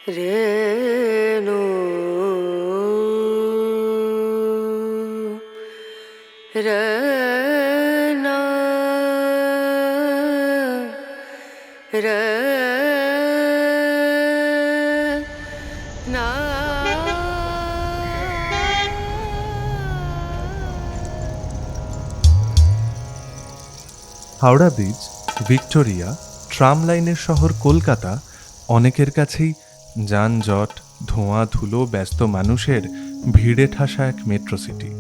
রেণু রনা রনা। Howrah bridge, Victoria, tram লাইনের শহর কলকাতা অনেকের কাছেই যানজট, ধোঁয়া ধুলো, ব্যস্ত মানুষের ভিড়ে ঠাসা এক মেট্রো সিটি।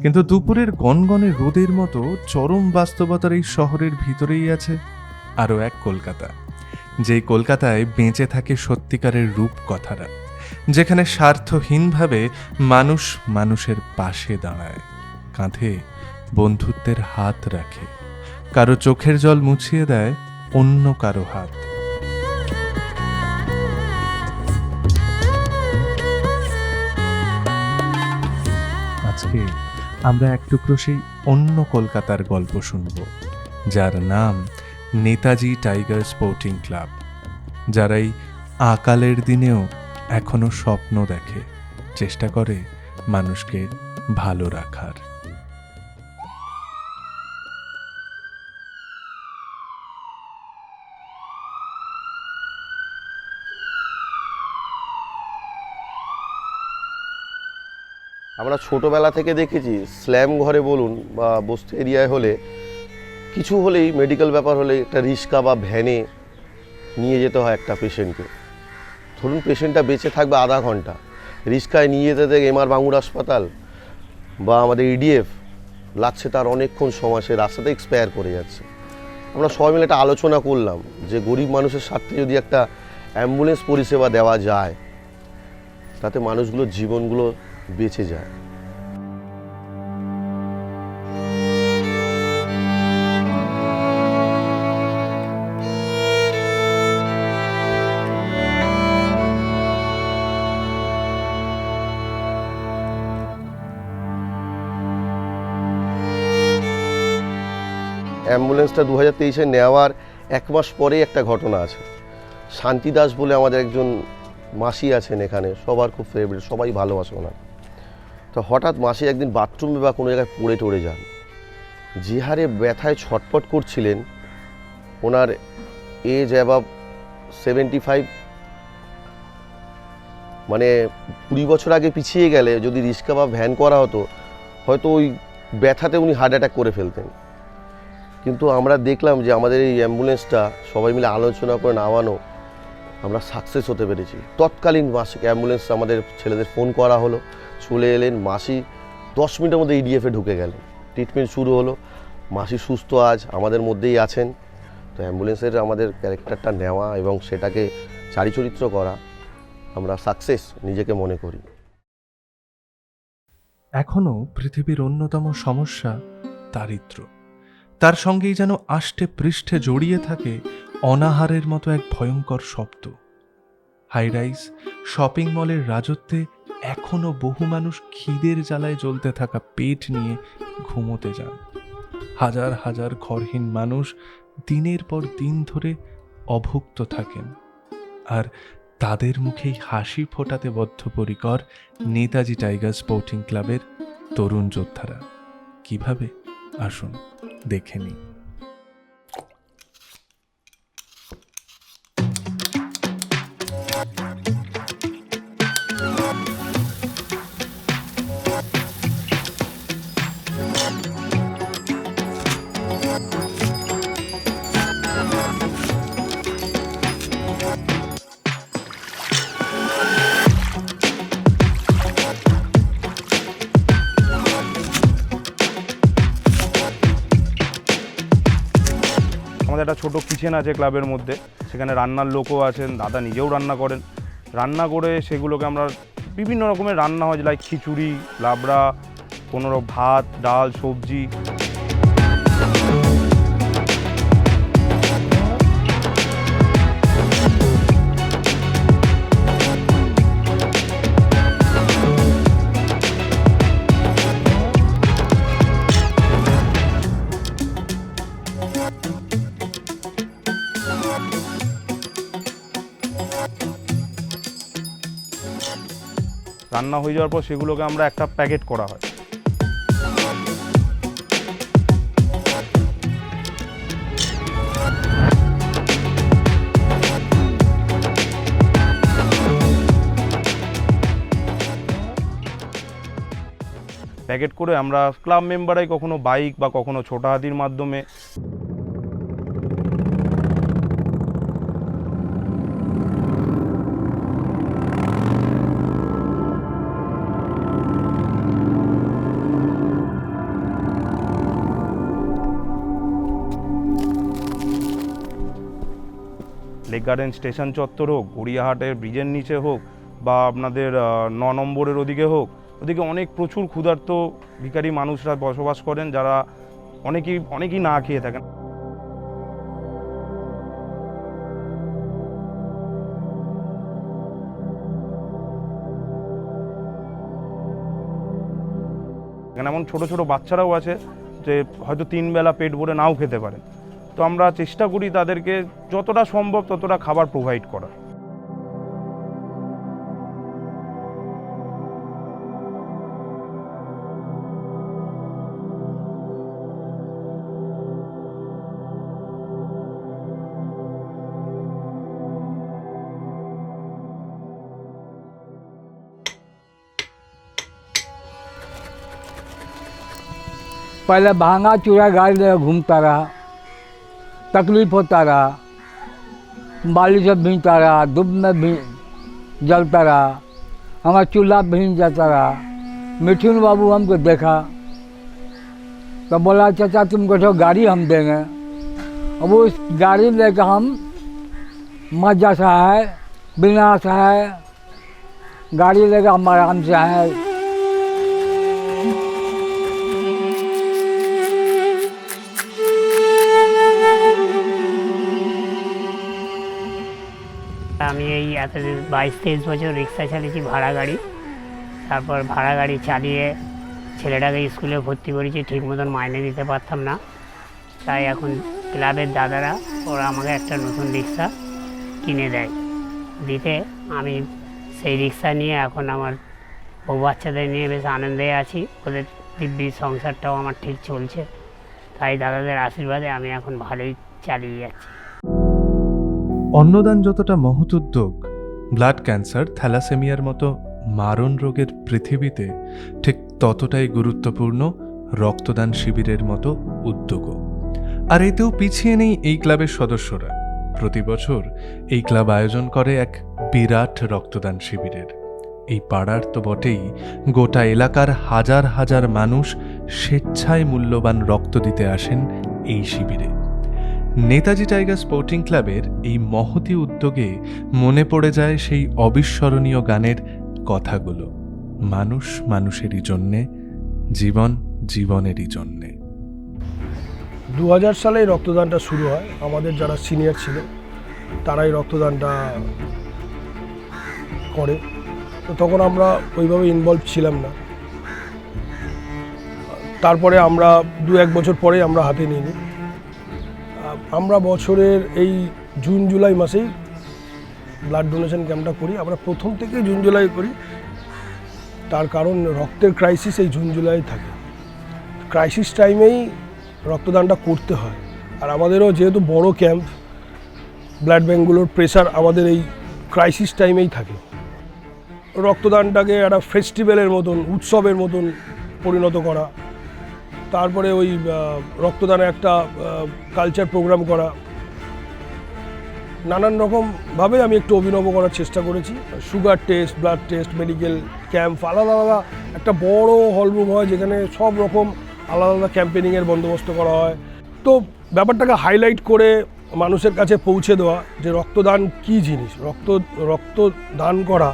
কিন্তু দুপুরের গনগনে রোদের মতো চরম বাস্তবতার এই শহরের ভিতরেই আছে আরও এক কলকাতা, যেই কলকাতায় বেঁচে থাকে সত্যিকারের রূপকথারা, যেখানে স্বার্থহীনভাবে মানুষ মানুষের পাশে দাঁড়ায়, কাঁধে বন্ধুত্বের হাত রাখে, কারো চোখের জল মুছিয়ে দেয় অন্য কারো হাত। আজকে আমরা এক টুকরো সেই অন্য কলকাতার গল্প শুনব, যার নাম নেতাজি টাইগার স্পোর্টিং ক্লাব, যারা এই আকালের দিনেও এখনো স্বপ্ন দেখে, চেষ্টা করে মানুষকে ভালো রাখার। আমরা ছোটোবেলা থেকে দেখেছি স্ল্যাম ঘরে বলুন বা বস্তি এরিয়ায় হলে কিছু হলেই মেডিকেল ব্যাপার হলে একটা রিক্সা বা ভ্যানে নিয়ে যেতে হয় একটা পেশেন্টকে। ধরুন পেশেন্টটা বেঁচে থাকবে আধা ঘন্টা, রিক্সায় নিয়ে যেতে থেকে এমআর বাঙুর হাসপাতাল বা আমাদের ইডিএফ লাগছে তার অনেকক্ষণ সময়, সে রাস্তাতে এক্সপায়ার করে যাচ্ছে। আমরা সবাই মিলে একটা আলোচনা করলাম যে গরিব মানুষের স্বার্থে যদি একটা অ্যাম্বুলেন্স পরিষেবা দেওয়া যায় তাতে মানুষগুলোর জীবনগুলো বেঁচে যায়। অ্যাম্বুলেন্সটা 2023-এ নেওয়ার এক মাস পরেই একটা ঘটনা আছে। শান্তি দাস বলে আমাদের একজন মাসি আছেন এখানে, সবার খুব ফেভারিট, সবাই ভালোবাসে ওনার। তো হঠাৎ মাসি একদিন বাথরুমে বা কোনো জায়গায় পড়ে টড়ে যান, যে হারে ব্যথায় ছটফট করছিলেন। ওনার এজ অ্যাবাভ 75, মানে 20 বছর আগে পিছিয়ে গেলে যদি রিক্সা বা ভ্যান করা হতো হয়তো ওই ব্যথাতে উনি হার্ট অ্যাটাক করে ফেলতেন। কিন্তু আমরা দেখলাম যে আমাদের এই অ্যাম্বুলেন্সটা সবাই মিলে আলোচনা করে নামানো, আমরা সাকসেস হতে পেরেছি। তৎকালীন মাসিক অ্যাম্বুলেন্স আমাদের ছেলেদের ফোন করা হলো, চলে এলেন। মাসি 10 মিনিটের মধ্যে ইডিএফে ঢুকে গেলেন, ট্রিটমেন্ট শুরু হলো। মাসি সুস্থ আজ আমাদের মধ্যেই আছেন। তো অ্যাম্বুলেন্সের আমাদের ক্যারেক্টারটা নেওয়া এবং সেটাকে চারিচরিত্র করা, আমরা সাকসেস নিজেকে মনে করি। এখনো পৃথিবীর অন্যতম সমস্যা দারিদ্র্য, তার সঙ্গেই যেন আষ্টে পৃষ্ঠে জড়িয়ে থাকে অনাহারের মতো এক ভয়ঙ্কর শব্দ। হাইরাইজ শপিং মলের রাজত্বে এখনো বহু মানুষ খিদের জ্বালায় জ্বলতে থাকা পেট নিয়ে ঘুমোতে যান। হাজার হাজার ঘরহীন মানুষ দিনের পর দিন ধরে অভুক্ত থাকেন, আর তাদের মুখেই হাসি ফোটাতে বদ্ধপরিকর নেতাজি টাইগার স্পোর্টিং ক্লাবের তরুণ যোদ্ধারা। কিভাবে, আসুন দেখে নিই। আমাদের একটা ছোটো কিচেন আছে ক্লাবের মধ্যে, সেখানে রান্নার লোকও আছেন, দাদা নিজেও রান্না করেন। রান্না করে সেগুলোকে আমরা বিভিন্ন রকমের রান্না হয়, লাইক খিচুড়ি, লাবড়া, কোনো ভাত, ডাল, সবজি। রান্না হয়ে যাওয়ার পর সেগুলোকে আমরা একটা প্যাকেট করা হয়। প্যাকেট করে আমরা ক্লাব মেম্বারাই কখনো বাইক বা কখনো ছোট হাতির মাধ্যমে লেক গার্ডেন স্টেশন চত্বর হোক, গড়িয়াহাটের ব্রিজের নিচে হোক, বা আপনাদের 9 নম্বরের ওদিকে হোক, ওদিকে অনেক প্রচুর ক্ষুধার্ত ভিখারি মানুষরা বসবাস করেন, যারা অনেকেই না খেয়ে থাকেন। এখানে এমন ছোট ছোট বাচ্চারাও আছে যে হয়তো 3 বেলা পেট ভরে নাও খেতে পারে। তো আমরা চেষ্টা করি তাদেরকে যতটা সম্ভব ততটা খাবার প্রোভাইড করার। पहले भांगा चूड़ा गाड़ी लेकर घूमता रहा, तकलीफ होता रहा, बाली से भींजता रहा, धूप में भी जलता रहा, हमारा चूल्हा भींज जाता रहा। मिठुन बाबू हमको देखा तो बोला चाचा तुमको तो गाड़ी हम देंगे। अब उस गाड़ी लेकर हम मजा से है, बिना से है, गाड़ी लेकर हम आराम से आए। আমি এই এতদিন 22-23 বছর রিক্সা চালিয়েছি, ভাড়া গাড়ি। তারপর ভাড়া গাড়ি চালিয়ে ছেলেটাকে স্কুলে ভর্তি করেছি, ঠিক মতন মাইনে দিতে পারতাম না। তাই এখন ক্লাবের দাদারা ওরা আমাকে একটা নতুন রিক্সা কিনে দেয়, দিতে আমি সেই রিক্সা নিয়ে এখন আমার বউ বাচ্চাদের নিয়ে বেশ আনন্দে আছি। ওদের দিব্যি সংসারটাও আমার ঠিক চলছে। তাই দাদাদের আশীর্বাদে আমি এখন ভালোই চালিয়ে যাচ্ছি। অন্নদান যতটা মহৎ উদ্যোগ, ব্লাড ক্যান্সার, থ্যালাসেমিয়ার মতো মারণ রোগের পৃথিবীতে ঠিক ততটাই গুরুত্বপূর্ণ রক্তদান শিবিরের মতো উদ্যোগও। আর এতেও পিছিয়ে নেই এই ক্লাবের সদস্যরা। প্রতি বছর এই ক্লাব আয়োজন করে এক বিরাট রক্তদান শিবিরের। এই পাড়ার তো বটেই, গোটা এলাকার হাজার হাজার মানুষ স্বেচ্ছায় মূল্যবান রক্ত দিতে আসেন এই শিবিরে। নেতাজি টাইগার স্পোর্টিং ক্লাবের এই মহতী উদ্যোগে মনে পড়ে যায় সেই অবিস্মরণীয় গানের কথাগুলো। মানুষ মানুষেরই জন্যে, জীবন জীবনেরই জন্যে। 2000 সালে রক্তদানটা শুরু হয়। আমাদের যারা সিনিয়র ছিল তারাই রক্তদানটা করে। তো তখন আমরা ওইভাবে ইনভলভ ছিলাম না। তারপরে আমরা 2-1 বছর পরে আমরা হাতে নিয়ে নিই। আমরা বছরের এই জুন জুলাই মাসেই ব্লাড ডোনেশন ক্যাম্পটা করি। আমরা প্রথম থেকে জুন জুলাই করি, তার কারণ রক্তের ক্রাইসিস এই জুন জুলাই থাকে। ক্রাইসিস টাইমেই রক্তদানটা করতে হয়। আর আমাদেরও যেহেতু বড় ক্যাম্প, ব্লাড ব্যাঙ্কগুলোর প্রেশার আমাদের এই ক্রাইসিস টাইমেই থাকে। রক্তদানটাকে একটা ফেস্টিভ্যালের মতন, উৎসবের মতন পরিণত করা, তারপরে ওই রক্তদানে একটা কালচার প্রোগ্রাম করা, নানান রকমভাবে আমি একটু অভিনব করার চেষ্টা করেছি। Sugar test, blood test, medical camp, আলাদা আলাদা একটা বড় হলরুম হয় যেখানে সব রকম আলাদা আলাদা ক্যাম্পেনিংয়ের বন্দোবস্ত করা হয়। তো ব্যাপারটাকে হাইলাইট করে মানুষের কাছে পৌঁছে দেওয়া যে রক্তদান কী জিনিস, রক্তদান করা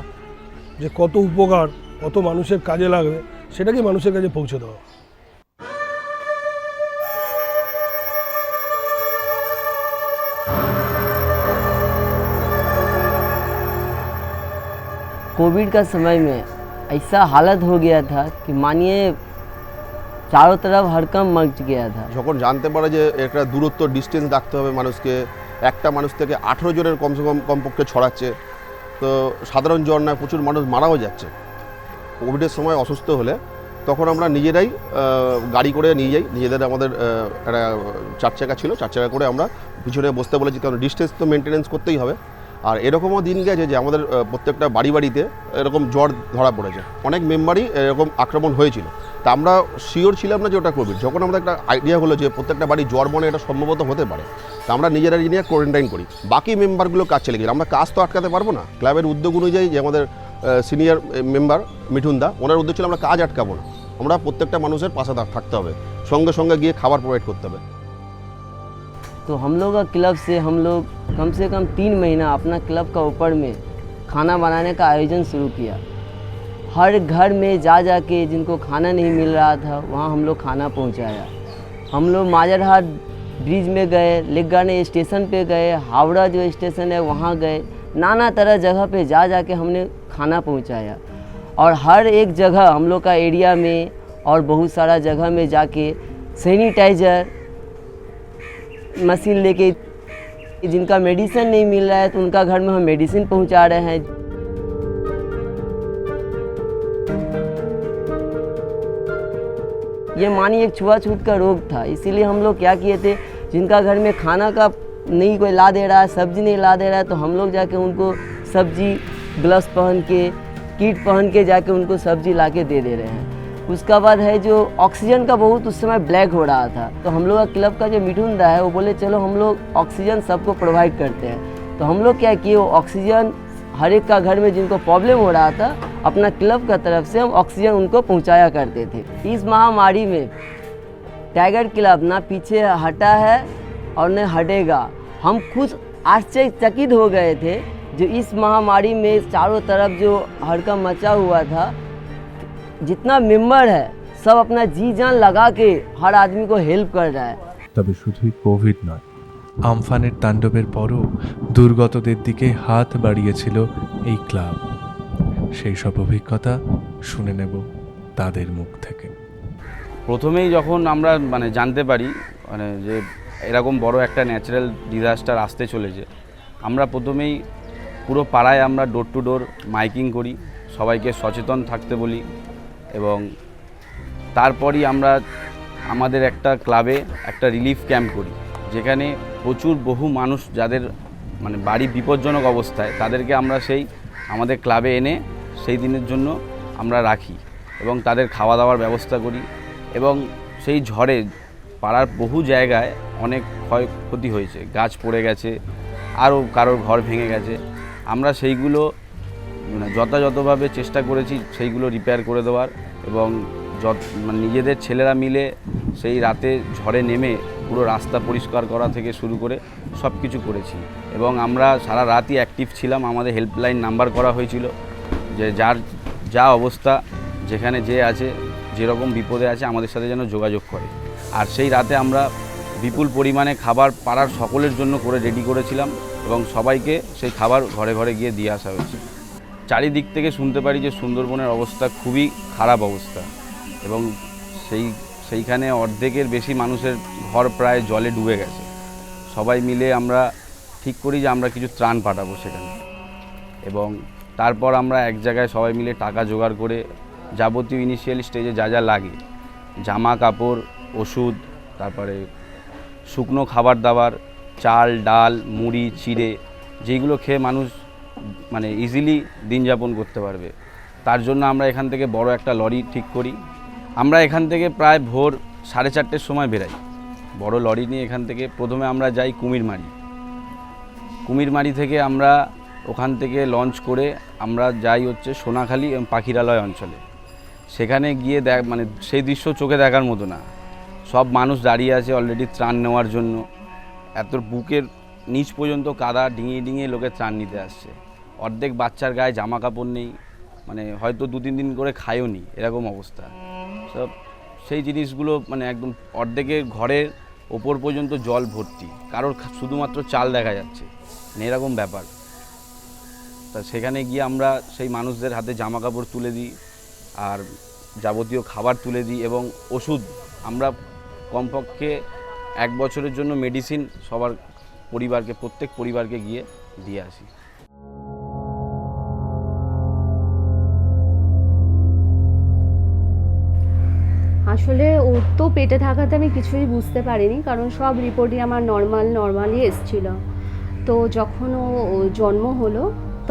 যে কত উপকার, কত মানুষের কাজে লাগবে, সেটাকে মানুষের কাছে পৌঁছে দেওয়া। कोविड का समय में ऐसा हालत हो गया था कि मानिए चारों तरफ हड़कंप मच गया था। যখন জানতে পারে যে একটা দূরত্ব, ডিস্টেন্স রাখতে হবে মানুষকে, একটা মানুষ থেকে 18 জনের কমসে কম কমপক্ষে ছড়াচ্ছে, তো সাধারণ জ্বর নয়, প্রচুর মানুষ মারাও যাচ্ছে। কোভিডের সময় অসুস্থ হলে তখন আমরা নিজেরাই গাড়ি করে নিয়ে যাই, নিজেদের আমাদের একটা 4 চাকা ছিল, 4 চাকা করে আমরা পিছনে বসতে বলেছি, কারণ ডিস্টেন্স তো মেনটেনেন্স করতেই হবে। আর এরকমও দিন গেছে যে আমাদের প্রত্যেকটা বাড়িতে এরকম জ্বর ধরা পড়েছে, অনেক মেম্বারই এরকম আক্রমণ হয়েছিল। তা আমরা শিওর ছিলাম না যে ওটা কোভিড। যখন আমাদের একটা আইডিয়া হলো যে প্রত্যেকটা বাড়ি জ্বর মনে এটা সম্ভবত হতে পারে, তা আমরা নিজেরা নিয়ে কোয়ারেন্টাইন করি। বাকি মেম্বারগুলো কাজ চলে গেল, আমরা কাজ তো আটকাতে পারবো না। ক্লাবের উদ্যোগ অনুযায়ী যে আমাদের সিনিয়র মেম্বার মিঠুন দা, ওনার উদ্যোগ ছিল আমরা কাজ আটকাবো না, আমরা প্রত্যেকটা মানুষের পাশে থাকতে হবে, সঙ্গে সঙ্গে গিয়ে খাবার প্রোভাইড করতে হবে। तो हम लोग का क्लब से हम लोग कम से कम 3 महीना अपना क्लब का ऊपर में खाना बनाने का आयोजन शुरू किया। हर घर में जा के जिनको खाना नहीं मिल रहा था वहाँ हम लोग खाना पहुँचाया। हम लोग माजरहाट ब्रिज में गए, लेगाने स्टेशन पे गए, हावड़ा जो स्टेशन है वहाँ गए, नाना तरह जगह पे जा के हमने खाना पहुँचाया। और हर एक जगह हम लोग का एरिया में और बहुत सारा जगह में जाके सैनिटाइज़र मशीन लेके, जिनका मेडिसिन नहीं मिल रहा है तो उनका घर में हम मेडिसिन पहुंचा रहे हैं। ये मानिए एक छुआछूत का रोग था, इसीलिए हम लोग क्या किए थे, जिनका घर में खाना का नहीं कोई ला दे रहा है, सब्जी नहीं ला दे रहा है, तो हम लोग जाके उनको सब्जी ग्लव्स पहन के, किट पहन के जाके उनको सब्जी ला के दे रहे हैं। उसका बाद है जो ऑक्सीजन का बहुत उस समय ब्लैक हो रहा था, तो हम लोग का क्लब का जो मिठुन दा है वो बोले चलो हम लोग ऑक्सीजन सबको प्रोवाइड करते हैं। तो हम लोग क्या किए, वो ऑक्सीजन हर एक का घर में जिनको प्रॉब्लम हो रहा था, अपना क्लब का तरफ से हम ऑक्सीजन उनको पहुंचाया करते थे। इस महामारी में टाइगर क्लब ना पीछे हटा है और न हटेगा। हम खुद आश्चर्यचकित हो गए थे जो इस महामारी में चारों तरफ जो हड़कंप मचा हुआ था, जितना मेंबर है सब अपना जी जान लगा के हर आदमी को हेल्प कर रहा है। তবে শুধুই কোভিড নয়, আমফানের তাণ্ডবের পরও দুর্গতদের দিকে হাত বাড়িয়েছিল এই ক্লাব। সেই সব অভিজ্ঞতা শুনে নেব তাদের মুখ থেকে। প্রথমেই যখন আমরা জানতে পারি যে এরকম বড় একটা ন্যাচারাল ডিজাস্টার আসতে চলেছে, আমরা প্রথমেই পুরো পাড়ায় আমরা ডোর টু ডোর মাইকিং করি, সবাইকে সচেতন থাকতে বলি, এবং তারপরই আমরা আমাদের একটা ক্লাবে একটা রিলিফ ক্যাম্প করি, যেখানে প্রচুর বহু মানুষ যাদের বাড়ি বিপজ্জনক অবস্থায়, তাদেরকে আমরা সেই আমাদের ক্লাবে এনে সেই দিনের জন্য আমরা রাখি এবং তাদের খাওয়া দাওয়ার ব্যবস্থা করি। এবং সেই ঝড়ে পাড়ার বহু জায়গায় অনেক ক্ষয়ক্ষতি হয়েছে, গাছ পড়ে গেছে, আরও কারোর ঘর ভেঙে গেছে। আমরা সেইগুলো যথাযথভাবে চেষ্টা করেছি সেইগুলো রিপেয়ার করে দেওয়ার, এবং নিজেদের ছেলেরা মিলে সেই রাতে ঝড়ে নেমে পুরো রাস্তা পরিষ্কার করা থেকে শুরু করে সব কিছু করেছি। এবং আমরা সারা রাতই অ্যাক্টিভ ছিলাম, আমাদের হেল্পলাইন নাম্বার করা হয়েছিল যে যার যা অবস্থা, যেখানে যে আছে, যেরকম বিপদে আছে আমাদের সাথে যেন যোগাযোগ করে। আর সেই রাতে আমরা বিপুল পরিমাণে খাবার পাড়ার সকলের জন্য করে রেডি করেছিলাম এবং সবাইকে সেই খাবার ঘরে ঘরে গিয়ে দিয়ে আসা হয়েছে। চারিদিক থেকে শুনতে পারি যে সুন্দরবনের অবস্থা খুবই খারাপ অবস্থা, এবং সেইখানে অর্ধেকের বেশি মানুষের ঘর প্রায় জলে ডুবে গেছে। সবাই মিলে আমরা ঠিক করি যে আমরা কিছু ত্রাণ পাঠাবো সেখানে, এবং তারপর আমরা এক জায়গায় সবাই মিলে টাকা জোগাড় করে যাবতীয় ইনিশিয়াল স্টেজে যা যা লাগে, জামা কাপড়, ওষুধ, তারপরে শুকনো খাবার দাবার, চাল ডাল মুড়ি চিড়ে, যেইগুলো খেয়ে মানুষ ইজিলি দিন যাপন করতে পারবে, তার জন্য আমরা এখান থেকে বড় একটা লরি ঠিক করি। আমরা এখান থেকে প্রায় ভোর 4:30-র সময় বেরাই বড় লরি নিয়ে। এখান থেকে প্রথমে আমরা যাই কুমিরমারি থেকে আমরা ওখান থেকে লঞ্চ করে আমরা যাই হচ্ছে সোনাখালি এবং পাখিরালয় অঞ্চলে। সেখানে গিয়ে সেই দৃশ্য চোখে দেখার মতো না, সব মানুষ দাঁড়িয়ে আছে অলরেডি ত্রাণ নেওয়ার জন্য। এত বুকের নিচ পর্যন্ত কাদা, ডিঙিয়ে ডিঙিয়ে লোকে ত্রাণ নিতে আসছে। অর্ধেক বাচ্চার গায়ে জামা কাপড় নেই, হয়তো 2-3 দিন করে খায়ও নি, এরকম অবস্থা। সব সেই জিনিসগুলো একদম অর্ধেকের ঘরের ওপর পর্যন্ত জল ভর্তি, কারোর শুধুমাত্র চাল দেখা যাচ্ছে, এরকম ব্যাপার। তা সেখানে গিয়ে আমরা সেই মানুষদের হাতে জামা কাপড় তুলে দিই, আর যাবতীয় খাবার তুলে দিই, এবং ওষুধ আমরা কমপক্ষে 1 বছরের জন্য মেডিসিন সবার পরিবারকে, প্রত্যেক পরিবারকে গিয়ে দিয়ে আসি। আসলে ওর তো পেটে থাকাতে আমি কিছুই বুঝতে পারিনি, কারণ সব রিপোর্টই আমার নর্মালি এসেছিল। তো যখন ও জন্ম হলো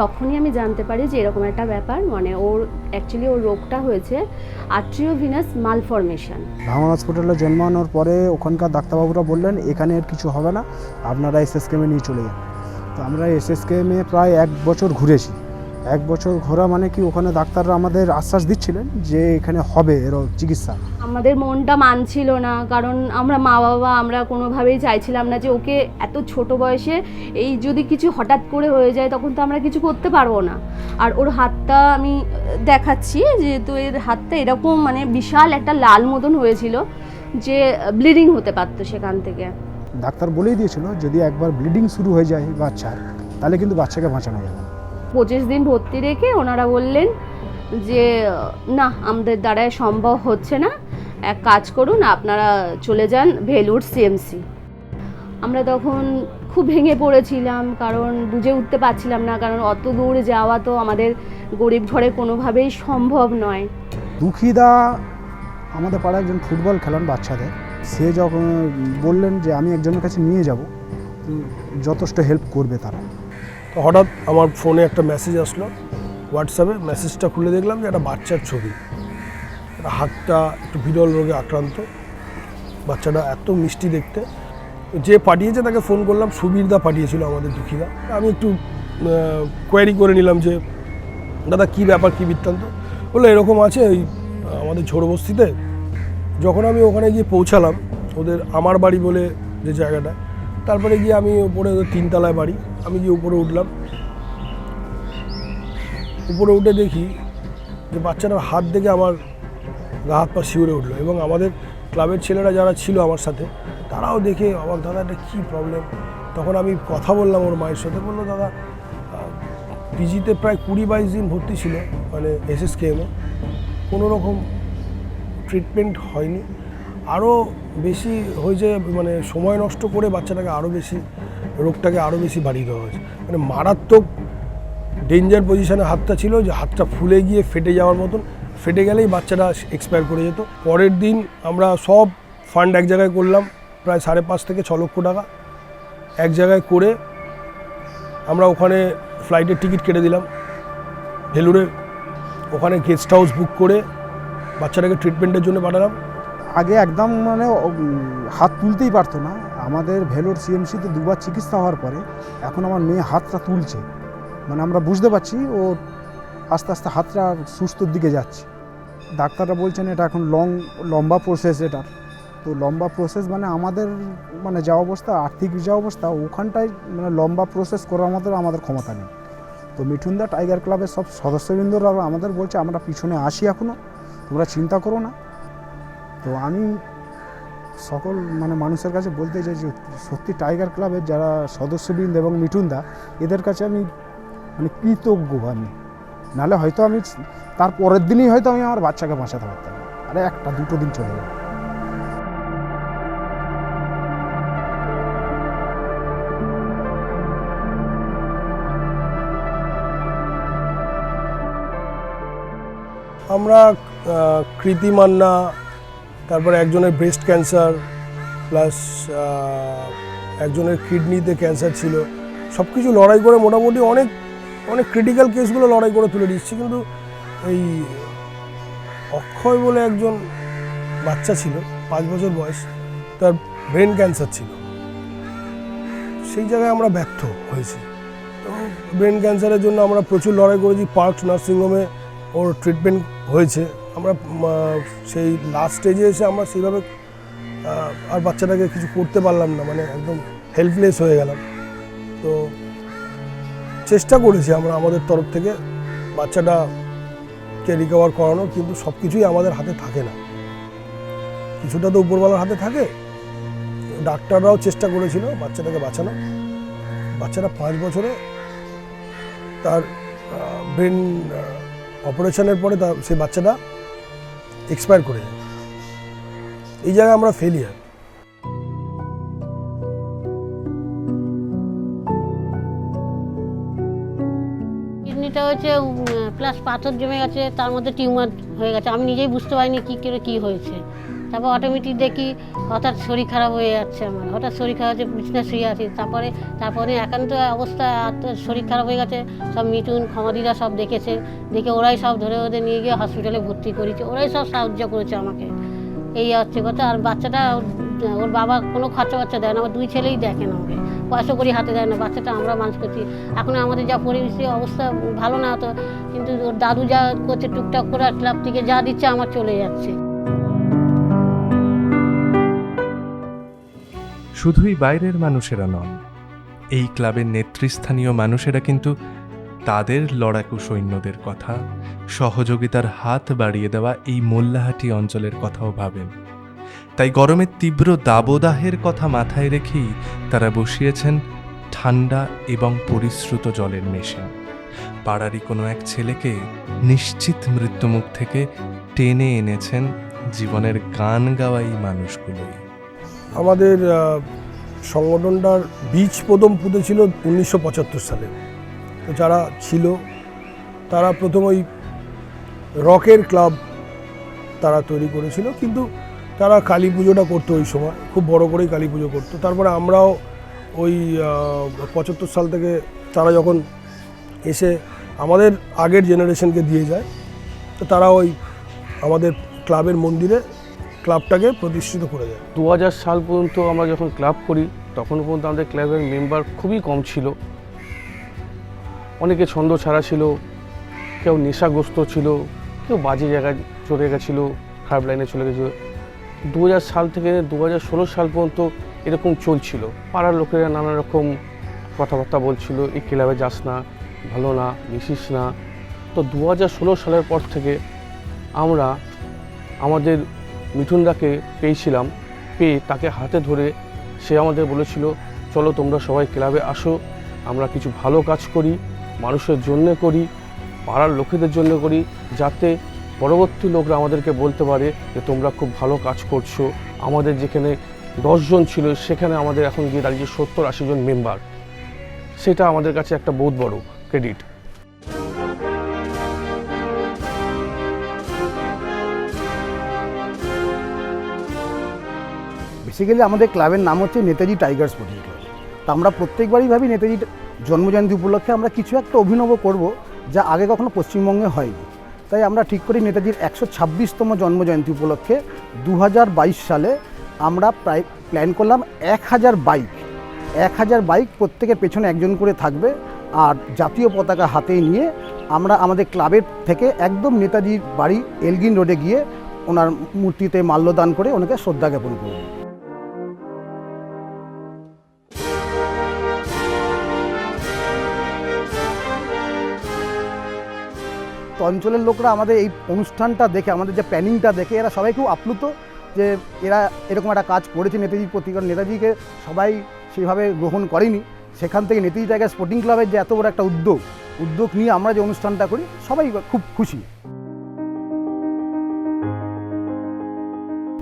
তখনই আমি জানতে পারি যে এরকম একটা ব্যাপার, মানে ওর অ্যাকচুয়ালি ওর রোগটা হয়েছে আর্ট্রিওভিনাস মালফরমেশন। ভাঙন হসপিটালে জন্মানোর পরে ওখানকার ডাক্তারবাবুরা বললেন এখানে আর কিছু হবে না, আপনারা এসএসকেএমে নিয়ে চলে যান। তো আমরা এসএসকেএমে প্রায় 1 বছর ঘুরেছি। 1 বছর ঘোরা মানে কি, ওখানে ডাক্তাররা আমাদের আশ্বাস দিচ্ছিলেন যে এখানে হবে এর চিকিৎসা। আমাদের মনটা মানছিল না, কারণ আমরা মা বাবা আমরা কোনোভাবেই চাইছিলাম না যে ওকে এত ছোট বয়সে এই যদি কিছু হঠাৎ করে হয়ে যায় তখন তো আমরা কিছু করতে পারবো না। আর ওর হাতটা আমি দেখাচ্ছি, যেহেতু এর হাতটা এরকম মানে বিশাল একটা লাল মতন হয়েছিল যে ব্লিডিং হতে পারতো সেখান থেকে। ডাক্তার বলেই দিয়েছিল যদি একবার ব্লিডিং শুরু হয়ে যায় বাচ্চার, তাহলে কিন্তু বাচ্চাকে বাঁচানো যাবে। 25 দিন ভর্তি রেখে ওনারা বললেন যে না, আমাদের দ্বারায় সম্ভব হচ্ছে না, এক কাজ করুন আপনারা চলে যান ভেলুর সিএমসি। আমরা তখন খুব ভেঙে পড়েছিলাম, কারণ বুঝে উঠতে পারছিলাম না, কারণ অত দূর যাওয়া তো আমাদের গরিব ঘরে কোনোভাবেই সম্ভব নয়। দুঃখিদা আমাদের পাড়ায় একজন ফুটবল খেলান বাচ্চাদের, সে যখন বললেন যে আমি একজনের কাছে নিয়ে যাব, যথেষ্ট হেল্প করবে তারা। তো হঠাৎ আমার ফোনে একটা মেসেজ আসলো হোয়াটসঅ্যাপে। মেসেজটা খুলে দেখলাম যে একটা বাচ্চার ছবি, একটা হাতটা একটু বিরল রোগে আক্রান্ত, বাচ্চাটা এত মিষ্টি দেখতে। যে পাঠিয়েছে তাকে ফোন করলাম, সুবীরদা পাঠিয়েছিল আমাদের দুঃখীদা। আমি একটু কোয়ারি করে নিলাম যে দাদা কী ব্যাপার, কী বৃত্তান্ত। বললো এরকম আছে ওই আমাদের ঝোড়বস্তিতে। যখন আমি ওখানে গিয়ে পৌঁছালাম, ওদের আমার বাড়ি বলে যে জায়গাটা, তারপরে গিয়ে আমি উপরে ওদের 3 তলায় বাড়ি, আমি গিয়ে উপরে উঠলাম। উপরে উঠে দেখি যে বাচ্চাটার হাত দেখে আমার গা হাত পা শিউরে উঠলো, এবং আমাদের ক্লাবের ছেলেরা যারা ছিল আমার সাথে তারাও দেখে আমার দাদা এটা কী প্রবলেম। তখন আমি কথা বললাম ওর মায়ের সাথে, বললো দাদা পিজিতে প্রায় 20-22 দিন ভর্তি ছিল, মানে এসএসকেএমে, কোনো রকম ট্রিটমেন্ট হয়নি, আরও বেশি হয়েছে, মানে সময় নষ্ট করে বাচ্চাটাকে আরও বেশি রোগটাকে আরও বেশি বাড়িয়ে দেওয়া হয়েছে। মানে মারাত্মক ডেঞ্জার পজিশনে হাতটা ছিল, যে হাতটা ফুলে গিয়ে ফেটে যাওয়ার মতন, ফেটে গেলেই বাচ্চাটা এক্সপায়ার করে যেত। পরের দিন আমরা সব ফান্ড এক জায়গায় করলাম, প্রায় 5.5 থেকে 6 লক্ষ টাকা এক জায়গায় করে আমরা ওখানে ফ্লাইটের টিকিট কেটে দিলাম ভেলুরে, ওখানে গেস্ট হাউস বুক করে বাচ্চাটাকে ট্রিটমেন্টের জন্য পাঠালাম। আগে একদম মানে হাত তুলতেই পারতো না। আমাদের ভেলোর সিএমসিতে 2বার চিকিৎসা হওয়ার পরে এখন আমার মেয়ে হাতটা তুলছে, মানে আমরা বুঝতে পারছি ও আস্তে আস্তে হাতটা সুস্থর দিকে যাচ্ছে। ডাক্তাররা বলছেন এটা এখন লম্বা প্রসেস এটার। তো লম্বা প্রসেস মানে আমাদের মানে যা অবস্থা, আর্থিক যা অবস্থা, ওখানটায় মানে লম্বা প্রসেস করার মতো আমাদের ক্ষমতা নেই। তো মিঠুনদা টাইগার ক্লাবের সব সদস্যবৃন্দরা আমাদের বলছে আমরা পিছনে আসি, এখনও তোমরা চিন্তা করো না। তো আমি সকল মানে মানুষের কাছে বলতে চাই যে সত্যি টাইগার ক্লাবের যারা সদস্যবৃন্দ এবং মিঠুনদা, এদের কাছে আমি মানে কৃতজ্ঞ। আমি নাহলে হয়তো আমি তার পরের দিনই হয়তো আমি আমার বাচ্চাকে বাঁচাতে পারতাম না, আরে 1-2 দিন চলে যাবে। আমরা কৃতি মান্না, তারপরে একজনের ব্রেস্ট ক্যান্সার, প্লাস একজনের কিডনিতে ক্যান্সার ছিল, সব কিছু লড়াই করে মোটামুটি অনেক অনেক ক্রিটিক্যাল কেসগুলো লড়াই করে তুলে দিচ্ছি। কিন্তু এই অক্ষয় বলে একজন বাচ্চা ছিল, 5 বছর বয়স, তার ব্রেন ক্যান্সার ছিল, সেই জায়গায় আমরা ব্যর্থ হয়েছি। তো ব্রেন ক্যান্সারের জন্য আমরা প্রচুর লড়াই করেছি। পার্কস নার্সিংহোমে ওর ট্রিটমেন্ট হয়েছে। আমরা সেই লাস্ট স্টেজে এসে আমরা সেইভাবে আর বাচ্চাটাকে কিছু করতে পারলাম না, মানে একদম হেল্পলেস হয়ে গেলাম। তো চেষ্টা করেছি আমরা আমাদের তরফ থেকে বাচ্চাটাকে রিকভার করানো, কিন্তু সব কিছুই আমাদের হাতে থাকে না, কিছুটা তো উপরওয়ালার হাতে থাকে। ডাক্তাররাও চেষ্টা করেছিল বাচ্চাটাকে বাঁচানো। বাচ্চাটা 5 বছরে তার ব্রেন অপারেশনের পরে সেই বাচ্চাটা এক্সপায়ার করে যায়। এই জায়গায় আমরা ফেলিয়ার। কিডনিটা হচ্ছে প্লাস পাথর জমে গেছে, তার মধ্যে টিউমার হয়ে গেছে। আমি নিজেই বুঝতে পারিনি কী করে কী হয়েছে। তারপর অটোমেটিক দেখি হঠাৎ শরীর খারাপ হয়ে যাচ্ছে, আমার হঠাৎ শরীর খারাপ হচ্ছে, বিছানায় শুয়ে আছি। তারপরে একান্ত অবস্থা, এত শরীর খারাপ হয়ে গেছে। সব মিঠুন ক্ষমাদিরা সব দেখেছে, দেখে ওরাই সব ধরে ওদের নিয়ে গিয়ে হসপিটালে ভর্তি করেছে, ওরাই সব সাহায্য করেছে আমাকে। এই হচ্ছে কথা। আর বাচ্চাটা, ওর বাবা কোনো খরচা বাচ্চা দেয় না, আমার 2 ছেলেই দেখেন আমাকে, পয়সা করি হাতে দেয় না। বাচ্চাটা আমরা মানুষ করছি। এখন আমাদের যা পরিবেশের অবস্থা ভালো না হতো, কিন্তু ওর দাদু যা করছে টুকটাক করে, আর ক্লাব থেকে যা দিচ্ছে আমার চলে যাচ্ছে। শুধুই বাইরের মানুষেরা নন, এই ক্লাবের নেতৃস্থানীয় মানুষেরা কিন্তু তাদের লড়াকু সৈন্যদের কথা, সহযোগিতার হাত বাড়িয়ে দেওয়া এই মোল্লাহাটি অঞ্চলের কথাও ভাবেন। তাই গরমের তীব্র দাবদাহের কথা মাথায় রেখেই তারা বসিয়েছেন ঠান্ডা এবং পরিশ্রুত জলের মেশিন। পাড়ারই কোনো এক ছেলেকে নিশ্চিত মৃত্যুমুখ থেকে টেনে এনেছেন জীবনের গান গাওয়াই মানুষগুলোই। আমাদের সংগঠনটার বীজ প্রথম পুঁতেছিল 1975 সালে। তো যারা ছিল তারা প্রথম ওই রকের ক্লাব তারা তৈরি করেছিল, কিন্তু তারা কালী পুজোটা করতো ওই সময়, খুব বড় করেই কালী পুজো করতো। তারপরে আমরাও ওই 75 সাল থেকে তারা যখন এসে আমাদের আগের জেনারেশনকে দিয়ে যায়, তো তারা ওই আমাদের ক্লাবের মন্দিরে ক্লাবটাকে প্রতিষ্ঠিত করে যায়। 2000 সাল পর্যন্ত আমরা যখন ক্লাব করি তখন পর্যন্ত আমাদের ক্লাবের মেম্বার খুবই কম ছিল। অনেকে ছন্দ ছাড়া ছিল, কেউ নেশাগ্রস্ত ছিল, কেউ বাজে জায়গায় চলে গেছিলো, খারাপ লাইনে চলে গেছিলো। 2000 সাল থেকে 2016 সাল পর্যন্ত এরকম চলছিল। পাড়ার লোকেরা নানা রকম কথাবার্তা বলছিল, এই ক্লাবে যাস না, ভালো না, মিশিস না। তো 2016 সালের পর থেকে আমরা আমাদের মিঠুনদাকে পেয়েছিলাম, পেয়ে তাকে হাতে ধরে সে আমাদের বলেছিল, চলো তোমরা সবাই ক্লাবে আসো, আমরা কিছু ভালো কাজ করি, মানুষের জন্য করি, পাড়ার লোকেদের জন্য করি, যাতে পরবর্তী লোকরা আমাদেরকে বলতে পারে যে তোমরা খুব ভালো কাজ করছো। আমাদের যেখানে 10 জন ছিল সেখানে আমাদের এখন গিয়ে দাঁড়িয়ে 70-80 জন মেম্বার। সেটা আমাদের কাছে একটা বহুত বড় ক্রেডিট। বেসিক্যালি আমাদের ক্লাবের নাম হচ্ছে নেতাজি টাইগার স্পোর্টিং ক্লাব। তা আমরা প্রত্যেকবারই ভাবি নেতাজি জন্মজয়ন্তী উপলক্ষে আমরা কিছু একটা অভিনব করব, যা আগে কখনো পশ্চিমবঙ্গে হয়নি। তাই আমরা ঠিক করি নেতাজির 126তম জন্মজয়ন্তী উপলক্ষে 2022 সালে আমরা প্রায় প্ল্যান করলাম 1000 বাইক প্রত্যেকের পেছনে একজন করে থাকবে, আর জাতীয় পতাকা হাতে নিয়ে আমরা আমাদের ক্লাবের থেকে একদম নেতাজির বাড়ি এলগিন রোডে গিয়ে ওনার মূর্তিতে মাল্যদান করে ওনাকে শ্রদ্ধা জ্ঞাপন করব। তো অঞ্চলের লোকরা আমাদের এই অনুষ্ঠানটা দেখে, আমাদের যে প্ল্যানিংটা দেখে এরা সবাই খুব আপ্লুত যে এরা এরকম একটা কাজ করেছে নেতাজির প্রতি। কারণ নেতাজিকে সবাই সেইভাবে গ্রহণ করেনি। সেখান থেকে নেতাজি টাইগার স্পোর্টিং ক্লাবের যে এত বড় একটা উদ্যোগ নিয়ে আমরা যে অনুষ্ঠানটা করি, সবাই খুব খুশি।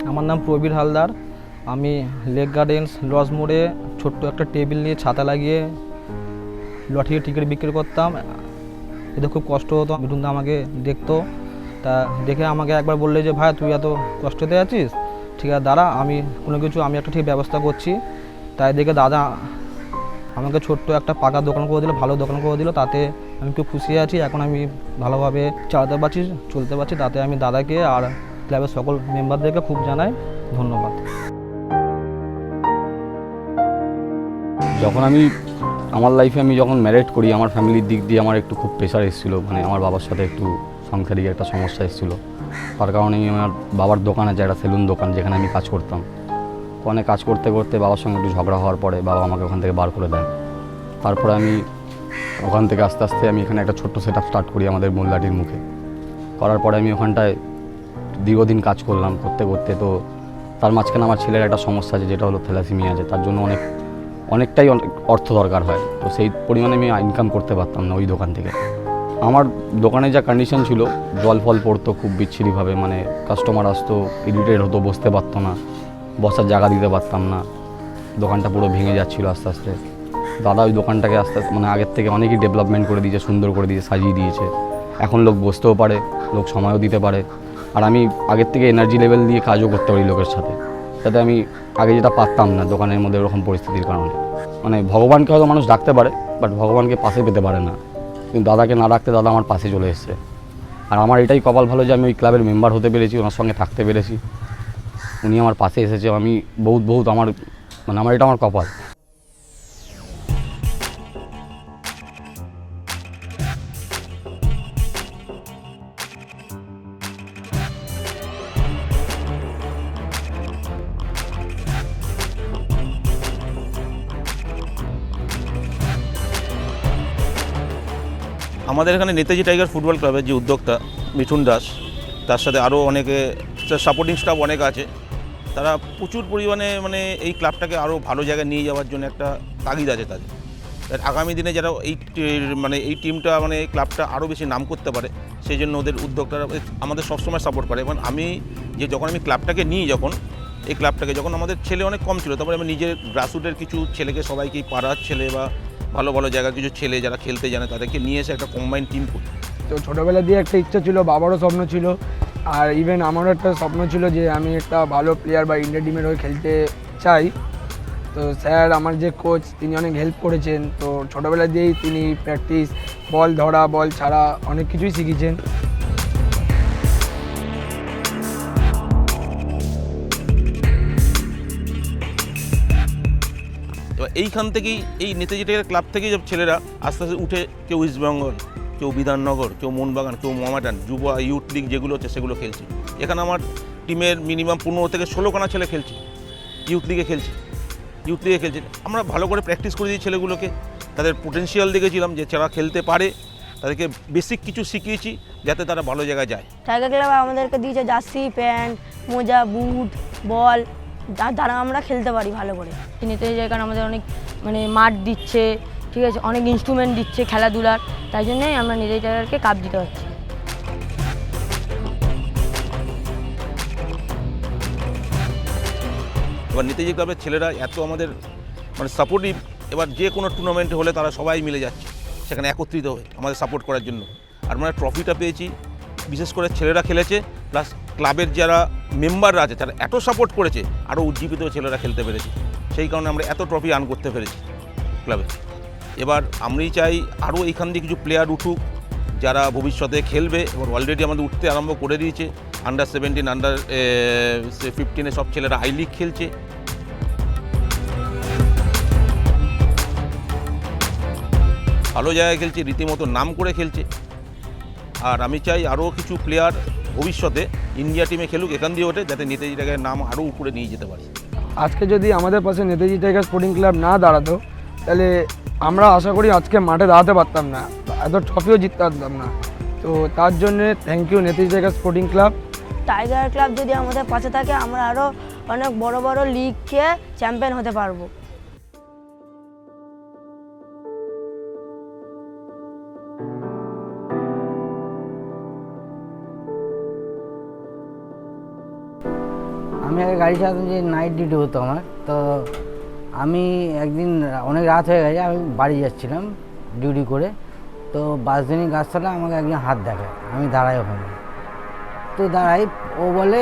আমার নাম প্রবীর হালদার। আমি লেক গার্ডেন্স লজ মোড়ে ছোট্ট একটা টেবিল নিয়ে ছাতা লাগিয়ে লটারির টিকিট বিক্রি করতাম। এতে খুব কষ্ট হতো। মিঠুনদা আমাকে দেখতো, তা দেখে আমাকে একবার বললে যে ভাই তুই এত কষ্টতে আছিস, ঠিক আছে দাঁড়া, আমি আমি একটা ঠিক ব্যবস্থা করছি। তাই দেখে দাদা আমাকে ছোট্ট একটা পাকা দোকান করে দিল, ভালো দোকান করে দিল। তাতে আমি খুব খুশি আছি। এখন আমি ভালোভাবে চালাতে পারছি, চলতে পারছি। তাতে আমি দাদাকে আর ক্লাবের সকল মেম্বারদেরকে খুব জানাই ধন্যবাদ। যখন আমার লাইফে আমি যখন ম্যারেজ করি, আমার ফ্যামিলির দিক দিয়ে আমার একটু খুব প্রেশার এসেছিলো। মানে আমার বাবার সাথে একটু সাংসারিক একটা সমস্যা এসেছিলো। তার কারণে আমি আমার বাবার দোকান আছে, একটা সেলুন দোকান, যেখানে আমি কাজ করতাম। ওখানে কাজ করতে করতে বাবার সঙ্গে একটু ঝগড়া হওয়ার পরে বাবা আমাকে ওখান থেকে বার করে দেন। তারপরে আমি ওখান থেকে আস্তে আস্তে আমি এখানে একটা ছোট্ট সেট আপ স্টার্ট করি আমাদের মোল্লাটির মুখে। করার পরে আমি ওখানটায় দীর্ঘদিন কাজ করলাম। করতে করতে তো তার মাঝখানে আমার ছেলের একটা সমস্যা আছে, যেটা হলো থ্যালাসেমিয়া আছে। তার জন্য অনেকটাই অর্থ দরকার হয়। তো সেই পরিমাণে আমি ইনকাম করতে পারতাম না ওই দোকান থেকে। আমার দোকানে যা কন্ডিশন ছিল, জল ফল পড়তো খুব বিচ্ছিরিভাবে। মানে কাস্টমার আসতো, ইরিটেট হতো, বসতে পারতো না, বসার জায়গা দিতে পারতাম না। দোকানটা পুরো ভেঙে যাচ্ছিলো আস্তে আস্তে। দাদা ওই দোকানটাকে আস্তে আস্তে মানে আগের থেকে অনেকই ডেভেলপমেন্ট করে দিয়েছে, সুন্দর করে দিয়েছে, সাজিয়ে দিয়েছে। এখন লোক বসতেও পারে, লোক সময়ও দিতে পারে। আর আমি আগের থেকে এনার্জি লেভেল দিয়ে কাজও করতে পারি লোকের সাথে, যাতে আমি আগে যেটা পারতাম না দোকানের মধ্যে ওরকম পরিস্থিতির কারণে। মানে ভগবানকে হয়তো মানুষ ডাকতে পারে, বাট ভগবানকে পাশে পেতে পারে না, কিন্তু দাদাকে না ডাকতে দাদা আমার পাশে চলে এসছে। আর আমার এটাই কপাল ভালো যে আমি ওই ক্লাবের মেম্বার হতে পেরেছি, ওনার সঙ্গে থাকতে পেরেছি, উনি আমার পাশে এসেছে। আমি বহুত আমার এটা আমার কপাল। আমাদের এখানে নেতাজি টাইগার ফুটবল ক্লাবের যে উদ্যোক্তা মিঠুন দাস, তার সাথে আরও অনেকে সাপোর্টিং স্টাফ অনেক আছে, তারা প্রচুর পরিমাণে মানে এই ক্লাবটাকে আরও ভালো জায়গায় নিয়ে যাওয়ার জন্য একটা তাগিদ আছে তাদের। আগামী দিনে যারা এই টিমটা মানে ক্লাবটা আরও বেশি নাম করতে পারে, সেই জন্য ওদের উদ্যোক্তারা আমাদের সবসময় সাপোর্ট করে। এবং যখন আমি ক্লাবটাকে নিই, এই ক্লাবটাকে যখন আমাদের ছেলে অনেক কম ছিল, তারপরে আমি নিজের গ্রাসরুটের কিছু ছেলেকে, সবাইকেই পাড়ার ছেলে বা ভালো ভালো জায়গার কিছু ছেলে যারা খেলতে জানে তাদেরকে নিয়ে এসে একটা কম্বাইন্ড টিম করি। তো ছোটোবেলা দিয়ে একটা ইচ্ছা ছিল, বাবারও স্বপ্ন ছিল, আর ইভেন আমারও একটা স্বপ্ন ছিল যে আমি একটা ভালো প্লেয়ার বা ইন্ডিয়া টিমের হয়ে খেলতে চাই। তো স্যার আমার যে কোচ, তিনি অনেক হেল্প করেছেন। তো ছোটোবেলা দিয়েই তিনি প্র্যাকটিস, বল ধরা, বল ছাড়া অনেক কিছুই শিখিয়েছেন। এবার এইখান থেকেই এই নেতাজি টাইগার ক্লাব থেকেই সব ছেলেরা আস্তে আস্তে উঠে, কেউ ইস্টবেঙ্গল, কেউ বিধাননগর, কেউ মোহনবাগান, কেউ মোহামেডান, যুব ইউথ লিগ যেগুলো হচ্ছে সেগুলো খেলছে। এখানে আমার টিমের মিনিমাম 15 থেকে 16খানা ছেলে খেলছে, ইউথ লিগে খেলছে। আমরা ভালো করে প্র্যাকটিস করে দিই ছেলেগুলোকে, তাদের পোটেনশিয়াল দেখেছিলাম যে যারা খেলতে পারে তাদেরকে বেসিক কিছু শিখিয়েছি যাতে তারা ভালো জায়গায় যায়। টাইগার ক্লাব আমাদেরকে দিয়েছে জার্সি, প্যান্ট, মোজা, বুট, বল, যার দ্বারা আমরা খেলতে পারি ভালো করে। নেতাজি টাইগার আমাদের অনেক মাঠ দিচ্ছে, ঠিক আছে, অনেক ইনস্ট্রুমেন্ট দিচ্ছে খেলাধুলার, তাই জন্যই আমরা নেতাজি টাইগারকে কাপ দিতে পারছি। এবার নেতাজি ক্লাবের ছেলেরা এত আমাদের সাপোর্টিভ, এবার যে কোনো টুর্নামেন্ট হলে তারা সবাই মিলে যাচ্ছে সেখানে একত্রিত হয়ে আমাদের সাপোর্ট করার জন্য। আর ট্রফিটা পেয়েছি, বিশেষ করে ছেলেরা খেলেছে, প্লাস ক্লাবের যারা মেম্বাররা আছে তারা এত সাপোর্ট করেছে, আরও উজ্জীবিত ছেলেরা খেলতে পেরেছে, সেই কারণে আমরা এত ট্রফি আর্ন করতে পেরেছি ক্লাবে। এবার আমি চাই আরও এইখান দিয়ে কিছু প্লেয়ার উঠুক যারা ভবিষ্যতে খেলবে, এবং অলরেডি আমাদের উঠতে আরম্ভ করে দিয়েছে। আন্ডার 17, আন্ডার 15 সব ছেলেরা আই লিগ খেলছে। ভালো জায়গায় খেলছে, রীতিমতো নাম করে খেলছে। আর আমি চাই আরও কিছু প্লেয়ার ভবিষ্যতে ইন্ডিয়া টিমে খেলুক এখান দিয়ে ওঠে, যাতে নেতাজি টাইগারের নাম আরও উপরে নিয়ে যেতে পারি। আজকে যদি আমাদের পাশে নেতাজি টাইগার স্পোর্টিং ক্লাব না দাঁড়াতো, তাহলে আমরা আশা করি আজকে মাঠে দাঁড়াতে পারতাম না, এত ট্রফিও জিততে পারতাম না। তো তার জন্যে thank you Netaji tiger sporting club. Tiger club যদি আমাদের পাশে থাকে, আমরা আরও অনেক বড় বড় লিগ খেয়ে চ্যাম্পিয়ন হতে পারবো। আমি আগে গাড়ি চালাতাম, যে নাইট ডিউটি হতো আমার। তো আমি একদিন অনেক রাত হয়ে গেছে, আমি বাড়ি যাচ্ছিলাম ডিউটি করে। তো বাসদিনী গাছতলা আমাকে একজন হাত দেখায়, আমি দাঁড়াই ওখানে। তো দাঁড়াই, ও বলে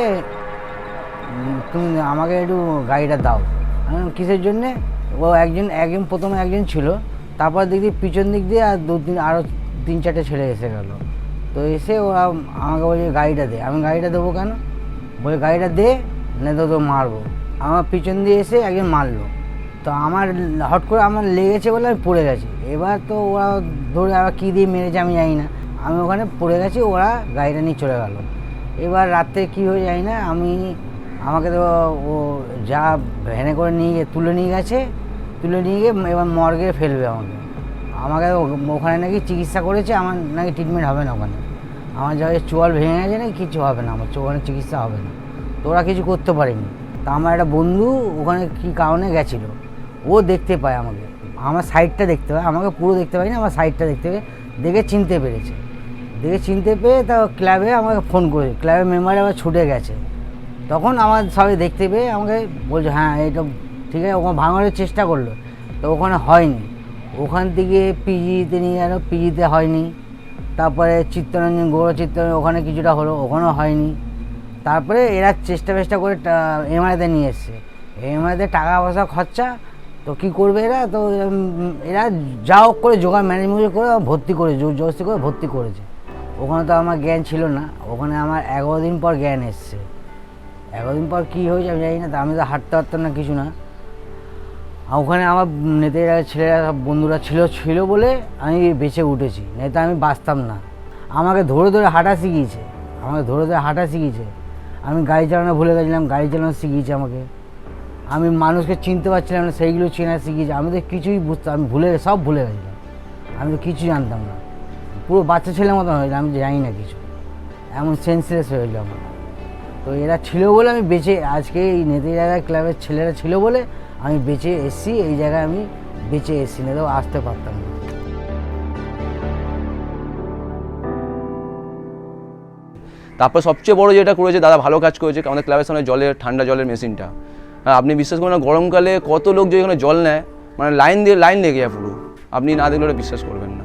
তুমি আমাকে একটু গাড়িটা দাও। আমি কিসের জন্যে? ও একজন প্রথমে একজন ছিল, তারপর দেখি পিছন দিক দিয়ে আর আরও 3-4টে ছেলে এসে গেল। তো এসে ওরা আমাকে বলছে গাড়িটা দে। আমি গাড়িটা দেবো কেন? বলে গাড়িটা দে, না তো মারবো। আমার পিছন দিয়ে এসে একজন মারলো। তো আমার হট করে আমার লেগেছে বলে আমি পড়ে গেছি। এবার তো ওরা ধরে আবার কী দিয়ে মেরেছে আমি জানি না, আমি ওখানে পড়ে গেছি, ওরা গাড়িটা নিয়ে চলে গেল। এবার রাত্রে কী হয়ে যায় না, আমাকে তো ও যা ভ্যানে করে তুলে নিয়ে গেছে, তুলে নিয়ে গিয়ে এবার মর্গে ফেলবে আমাকে ওখানে নাকি চিকিৎসা করেছে, আমার নাকি ট্রিটমেন্ট হবে না ওখানে। আমার যা চোয়াল ভেঙে গেছে নাকি কিছু হবে না, আমার ওখানে চিকিৎসা হবে না। তো ওরা কিছু করতে পারেনি। তা আমার একটা বন্ধু ওখানে কী কারণে গেছিলো, ও দেখতে পায় আমাকে, আমার সাইডটা দেখতে পায়, আমাকে পুরো দেখতে পাই না, আমার সাইডটা দেখতে পেয়ে দেখে চিনতে পেরেছে। চিনতে পেয়ে তা ক্লাবে আমাকে ফোন করে, ক্লাবের মেম্বার আবার ছুটে গেছে। তখন আমার সবাই দেখতে পেয়ে আমাকে বলছে হ্যাঁ এটা ঠিক আছে, ওখানে ভাঙানোর চেষ্টা করলো, তো ওখানে হয়নি। ওখান থেকে পিজিতে নিয়ে গেল, পিজিতে হয়নি। তারপরে চিত্তরঞ্জন, গৌর চিত্তরঞ্জন, ওখানে কিছুটা হলো, ওখানেও হয়নি। তারপরে এরা চেষ্টা করে এমআইতে নিয়ে এসছে। এমআইতে টাকা পয়সা খরচা, তো কী করবে এরা, তো এরা যা হোক করে জোগাড় ম্যানেজমেন্ট করে ভর্তি করে জোর জবরদস্তি করে ভর্তি করেছে। ওখানে তো আমার জ্ঞান ছিল না, ওখানে আমার 11 দিন পর জ্ঞান এসছে। 11 দিন পর কী হয়েছে আমি জানি না, তা আমি তো হাঁটতে পারতাম না কিছু না। ওখানে আমার নেতারা ছেলেরা সব বন্ধুরা ছিল বলে আমি বেঁচে উঠেছি, নেতা আমি বাঁচতাম না। আমাকে ধরে হাঁটা শিখিয়েছে, আমি গাড়ি চালানো ভুলে গেছিলাম, গাড়ি চালানো শিখিয়েছে আমাকে। আমি মানুষকে চিনতে পারছিলাম না, সেইগুলো চেনা শিখিয়েছে। আমি তো কিছুই বুঝতাম, আমি সব ভুলে গেছিলাম, আমি তো কিছু জানতাম না, পুরো বাচ্চা ছেলের মতন হয়েছিল, আমি জানি না কিছু, এমন সেন্সলেস হয়ে গেল আমার। তো এরা ছিল বলে আমি বেঁচে, আজকে এই নেতাজি ক্লাবের ছেলেরা ছিল বলে আমি বেঁচে এসেছি, এই জায়গায় আমি বেঁচে এসেছি, না তো আসতে পারতাম না। তারপর সবচেয়ে বড় যেটা করেছে দাদা, ভালো কাজ করেছে, আমাদের ক্লাবের সামনে ঠান্ডা জলের মেশিনটা। হ্যাঁ, আপনি বিশ্বাস করেন না, গরমকালে কত লোক যে এখানে জল নেয়, মানে লাইন লেগে যায় পুরো, আপনি না দেখলে ওটা বিশ্বাস করবেন না।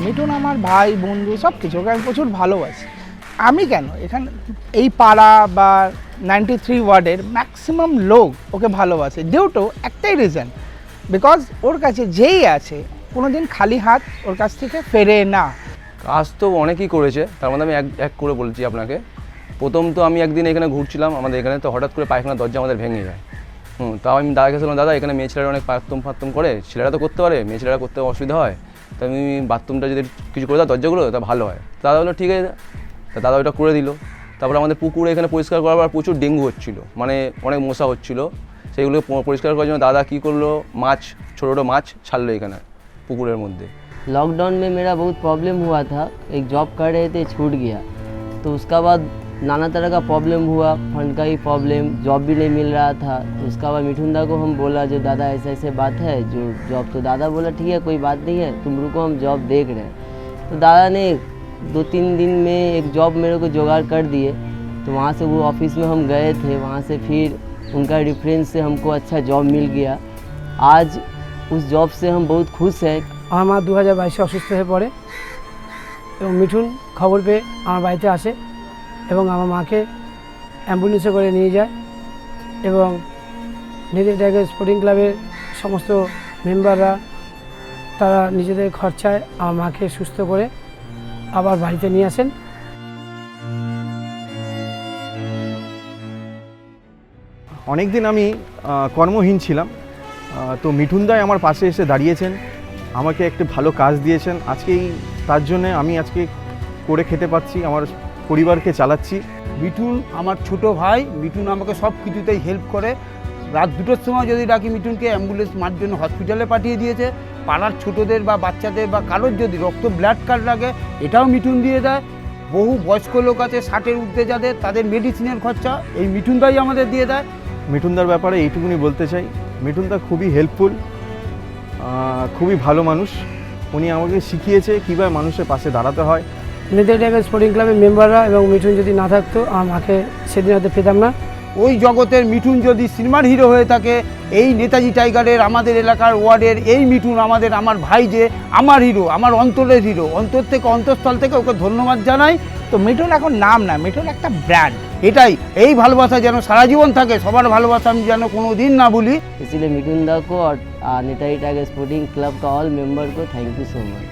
মিঠুন আমার ভাই বন্ধু সব কিছু, ওকে আমি প্রচুর ভালোবাসি। আমি কেন, এখানে এই পাড়া বা 93 ওয়ার্ডের ম্যাক্সিমাম লোক ওকে ভালোবাসে, ডিউ টু একটাই রিজন, বিকজ ওর কাছে যেই আছে কোনোদিন খালি হাত ওর কাছ থেকে ফেরে না। কাজ তো অনেকই করেছে, তার মধ্যে আমি এক করে বলছি আপনাকে। প্রথম তো আমি একদিন এখানে ঘুরছিলাম, আমাদের এখানে তো হঠাৎ করে পায়খানার দরজা আমাদের ভেঙে যায়। তাও আমি দাদাকে বললাম, দাদা এখানে মেয়ে ছেলেরা অনেক ফাত্তুম করে, ছেলেরা তো করতে পারে, মেয়ে ছেলেরা করতে অসুবিধা হয়, তো আমি বাথরুমটা যদি কিছু করে দাও দরজাগুলো, তা ভালো হয়। দাদা বললো ঠিক আছে, তা দাদা ওইটা করে দিল। তারপরে আমাদের পুকুরে এখানে পরিষ্কার করার পর প্রচুর ডেঙ্গু হচ্ছিলো, মানে অনেক মশা হচ্ছিলো, সেইগুলো পরিষ্কার করার জন্য দাদা কী করলো, ছোটো ছোটো মাছ ছাড়লো এখানে পুকুরের মধ্যে। लॉकडाउन में मेरा बहुत प्रॉब्लम हुआ था, एक जॉब कर रहे थे छूट गया, तो उसका बाद नाना तरह का प्रॉब्लम हुआ, फंड का ही प्रॉब्लम, जॉब भी नहीं मिल रहा था। तो उसका बाद मिठुनदा को हम बोला जो दादा ऐसे बात है जो जॉब, तो दादा बोला ठीक है कोई बात नहीं है, तुम रुको हम जॉब देख रहे हैं। तो दादा ने 2-3 दिन में एक जॉब मेरे को जुगाड़ कर दिए। तो वहाँ से वो ऑफिस में हम गए थे, वहाँ से फिर उनका रेफरेंस से हमको अच्छा जॉब मिल गया। आज उस जॉब से हम बहुत खुश हैं। আমার মা 2022 অসুস্থ হয়ে পড়ে এবং মিঠুন খবর পেয়ে আমার বাড়িতে আসে এবং আমার মাকে অ্যাম্বুলেন্সে করে নিয়ে যায় এবং নেতাজি টাইগার স্পোর্টিং ক্লাবের সমস্ত মেম্বাররা তারা নিজেদের খরচায় আমার মাকে সুস্থ করে আবার বাড়িতে নিয়ে আসেন। অনেক দিন আমি কর্মহীন ছিলাম, তো মিঠুনদাই আমার পাশে এসে দাঁড়িয়েছেন, আমাকে একটা ভালো কাজ দিয়েছেন। আজকেই তার জন্যে আমি আজকে করে খেতে পাচ্ছি, আমার পরিবারকে চালাচ্ছি। মিঠুন আমার ছোট ভাই, মিঠুন আমাকে সব কিছুতেই হেল্প করে। রাত 2টোর সময় যদি ডাকি মিঠুনকে অ্যাম্বুলেন্স মার জন্য হসপিটালে পাঠিয়ে দিয়েছে। পাড়ার ছোটোদের বা বাচ্চাদের বা কারোর যদি রক্ত ব্লাড কার্ড লাগে এটাও মিঠুন দিয়ে দেয়। বহু বয়স্ক লোক আছে 60-এর ঊর্ধ্বে যাদের, তাদের মেডিসিনের খরচা এই মিঠুনদাই আমাদের দিয়ে দেয়। মিঠুনদার ব্যাপারে এইটুকুনি বলতে চাই, মিঠুনদা খুবই হেল্পফুল, খুবই ভালো মানুষ। উনি আমাকে শিখিয়েছে কীভাবে মানুষের পাশে দাঁড়াতে হয়। নেতাজি টাইগার স্পোর্টিং ক্লাবের মেম্বাররা এবং মিঠুন যদি না থাকতো আমার মাকে সেদিন হয়তো পেতাম না। ওই জগতের মিঠুন যদি সিনেমার হিরো হয়ে থাকে, এই নেতাজি টাইগারের আমাদের এলাকার ওয়ার্ডের এই মিঠুন আমার ভাই যে আমার হিরো, আমার অন্তরের হিরো, অন্তর থেকে অন্তঃস্থল থেকে ওকে ধন্যবাদ জানাই। তো মিঠুন এখন নাম না, মিঠুন একটা ব্র্যান্ড। এটাই, এই ভালোবাসা যেন সারা জীবন থাকে, সবার ভালোবাসা আমি যেন কোনো দিন না ভুলি। इसलिए मिठुनदा को और नेताजी टाइगर स्पोर्टिंग क्लब का ऑल मेंबर को थैंक यू सो मच।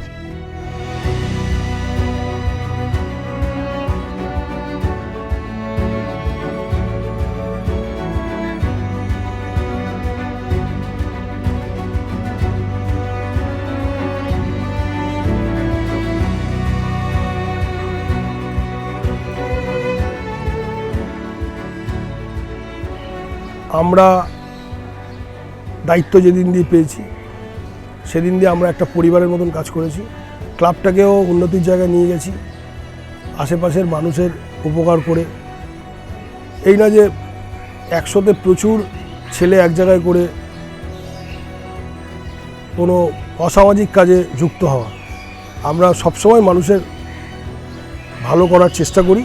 আমরা দায়িত্ব যেদিন দিয়ে পেয়েছি সেদিন দিয়ে আমরা একটা পরিবারের মতন কাজ করেছি। ক্লাবটাকেও উন্নতির জায়গায় নিয়ে গেছি, আশেপাশের মানুষের উপকার করে। এই না যে 100তে প্রচুর ছেলে এক জায়গায় করে কোনো অসামাজিক কাজে যুক্ত হওয়া। আমরা সবসময় মানুষের ভালো করার চেষ্টা করি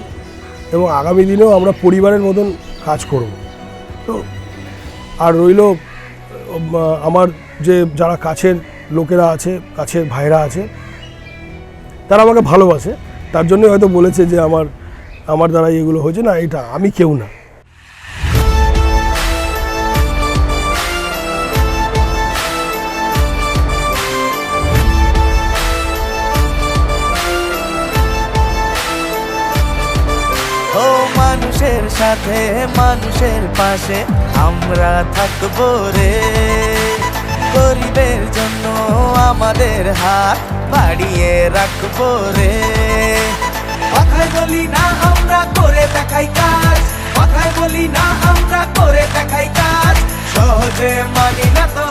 এবং আগামী দিনেও আমরা পরিবারের মতন কাজ করব। তো আর রইল আমার যে যারা কাছের লোকেরা আছে, কাছের ভাইরা আছে, তারা আমাকে ভালোবাসে, তার জন্য হয়তো বলেছে যে আমার দ্বারা এগুলো হয়েছে। না, এটা আমি কেউ না। ও মানুষের সাথে মানুষের পাশে আমরা থাকবো রে, গরিবের জন্য আমাদের হাত বাড়িয়ে রাখবো রে। কথায় বলি না আমরা করে দেখাই কাজ, কথায় বলি না আমরা করে দেখাই কাজ, সহজে মানি না তো